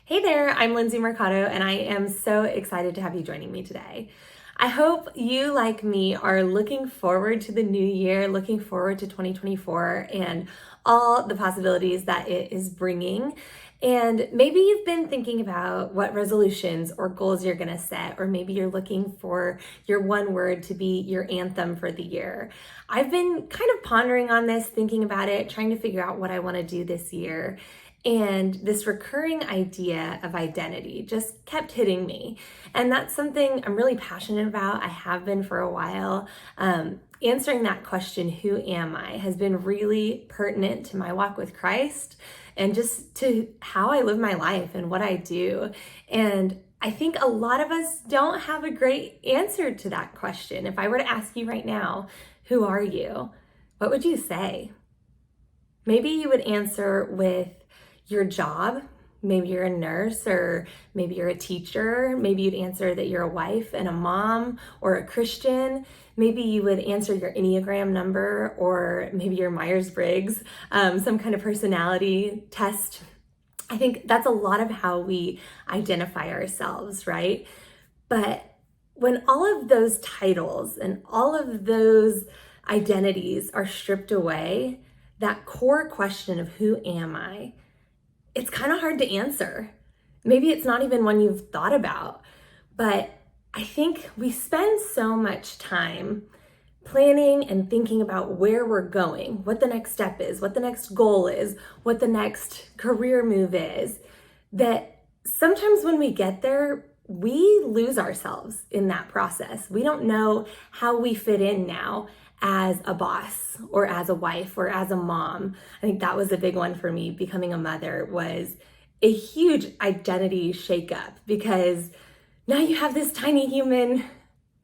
Hey there, I'm Lindsay Mercado, and I am so excited to have you joining me today. I hope you, like me, are looking forward to the new year, looking forward to 2024 and all the possibilities that it is bringing. And maybe you've been thinking about what resolutions or goals you're going to set, or maybe you're looking for your one word to be your anthem for the year. I've been kind of pondering on this, thinking about it, trying to figure out what I want to do this year. And this recurring idea of identity just kept hitting me. And that's something I'm really passionate about. I have been for a while. Answering that question, who am I, has been really pertinent to my walk with Christ and just to how I live my life and what I do. And I think a lot of us don't have a great answer to that question. If I were to ask you right now, who are you? What would you say? Maybe you would answer with your job. Maybe you're a nurse, or maybe you're a teacher. Maybe you'd answer that you're a wife and a mom or a Christian. Maybe you would answer your Enneagram number, or maybe your Myers-Briggs, some kind of personality test. I think that's a lot of how we identify ourselves, right? But when all of those titles and all of those identities are stripped away, that core question of who am I, it's kind of hard to answer. Maybe it's not even one you've thought about, but I think we spend so much time planning and thinking about where we're going, what the next step is, what the next goal is, what the next career move is, that sometimes when we get there, we lose ourselves in that process. We don't know how we fit in now as a boss or as a wife or as a mom. I think that was a big one for me. Becoming a mother was a huge identity shakeup, because now you have this tiny human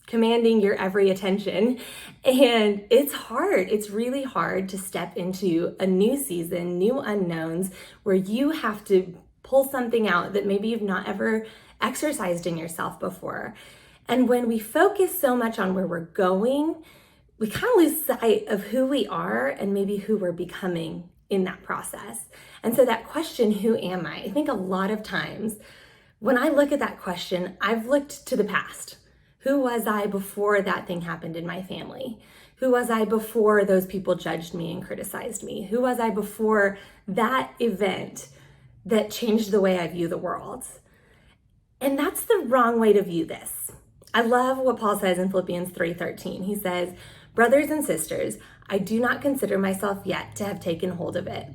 commanding your every attention, and it's hard. It's really hard to step into a new season, new unknowns, where you have to pull something out that maybe you've not ever exercised in yourself before. And when we focus so much on where we're going, we kind of lose sight of who we are and maybe who we're becoming in that process. And so that question, who am I think a lot of times when I look at that question, I've looked to the past. Who was I before that thing happened in my family? Who was I before those people judged me and criticized me? Who was I before that event that changed the way I view the world? And that's the wrong way to view this. I love what Paul says in Philippians 3:13. He says, "Brothers and sisters, I do not consider myself yet to have taken hold of it.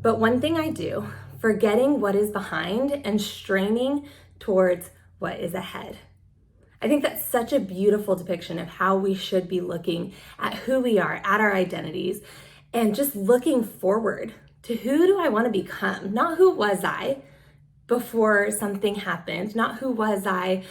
But one thing I do, forgetting what is behind and straining towards what is ahead." I think that's such a beautiful depiction of how we should be looking at who we are, at our identities, and just looking forward to who do I want to become? Not who was I before something happened, not who was I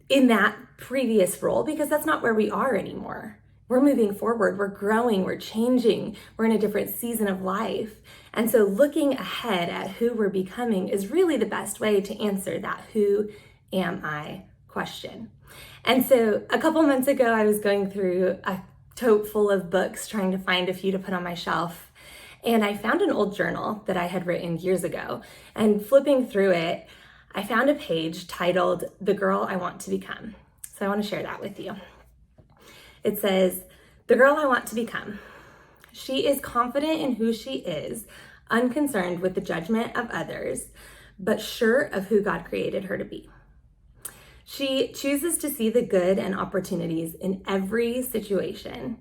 in that previous role, because that's not where we are anymore. We're moving forward, we're growing, we're changing, we're in a different season of life. And so looking ahead at who we're becoming is really the best way to answer that who am I question. And so a couple months ago, I was going through a tote full of books, trying to find a few to put on my shelf. And I found an old journal that I had written years ago. And flipping through it, I found a page titled "The Girl I Want to Become." So I want to share that with you. It says, "The girl I want to become. She is confident in who she is, unconcerned with the judgment of others, but sure of who God created her to be. She chooses to see the good and opportunities in every situation.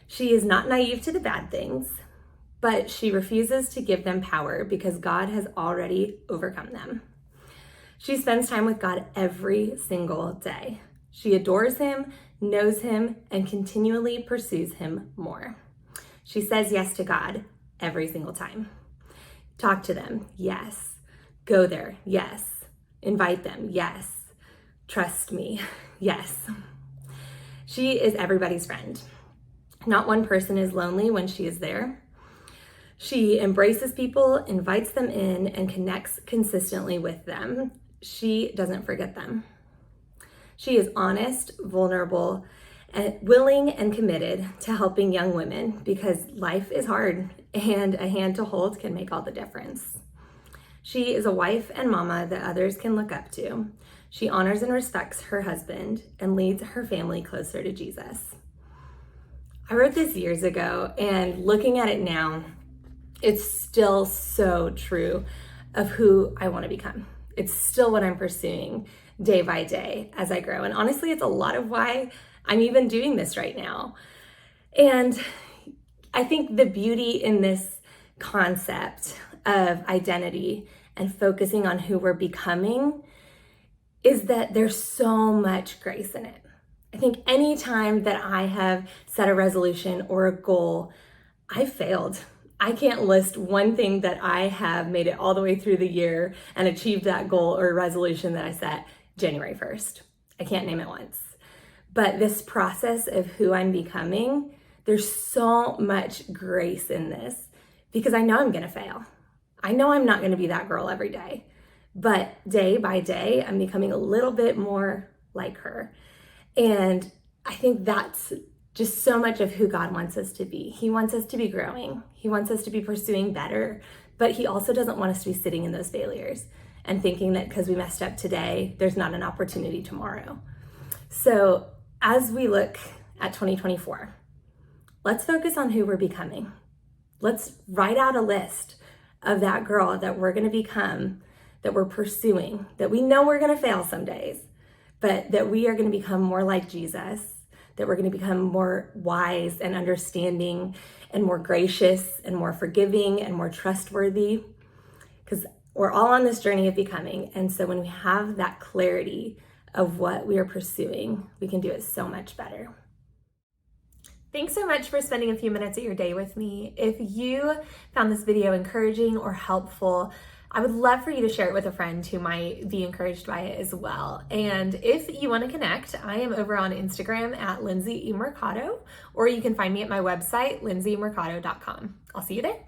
She is not naive to the bad things, but she refuses to give them power because God has already overcome them. She spends time with God every single day. She adores him, knows him, and continually pursues him more. She says yes to God every single time. Talk to them, yes. Go there, yes. Invite them, yes. Trust me, yes." She is everybody's friend. Not one person is lonely when she is there. She embraces people, invites them in, and connects consistently with them. She doesn't forget them. She is honest, vulnerable, and willing and committed to helping young women, because life is hard and a hand to hold can make all the difference. She is a wife and mama that others can look up to. She honors and respects her husband and leads her family closer to Jesus. I wrote this years ago, and looking at it now, it's still so true of who I want to become. It's still what I'm pursuing day by day as I grow. And honestly, it's a lot of why I'm even doing this right now. And I think the beauty in this concept of identity and focusing on who we're becoming is that there's so much grace in it. I think anytime that I have set a resolution or a goal, I failed. I can't list one thing that I have made it all the way through the year and achieved that goal or resolution that I set January 1st. I can't name it once. But this process of who I'm becoming, there's so much grace in this because I know I'm gonna fail. I know I'm not gonna be that girl every day, but day by day, I'm becoming a little bit more like her. And I think that's just so much of who God wants us to be. He wants us to be growing. He wants us to be pursuing better, but he also doesn't want us to be sitting in those failures and thinking that because we messed up today, there's not an opportunity tomorrow. So as we look at 2024, let's focus on who we're becoming. Let's write out a list of that girl that we're gonna become, that we're pursuing, that we know we're gonna fail some days, but that we are gonna become more like Jesus, that we're gonna become more wise and understanding and more gracious and more forgiving and more trustworthy, because we're all on this journey of becoming. And so when we have that clarity of what we are pursuing, we can do it so much better. Thanks so much for spending a few minutes of your day with me. If you found this video encouraging or helpful, I would love for you to share it with a friend who might be encouraged by it as well. And if you want to connect, I am over on Instagram at Lindsay E. Mercado, or you can find me at my website, lindsaymercado.com. I'll see you there.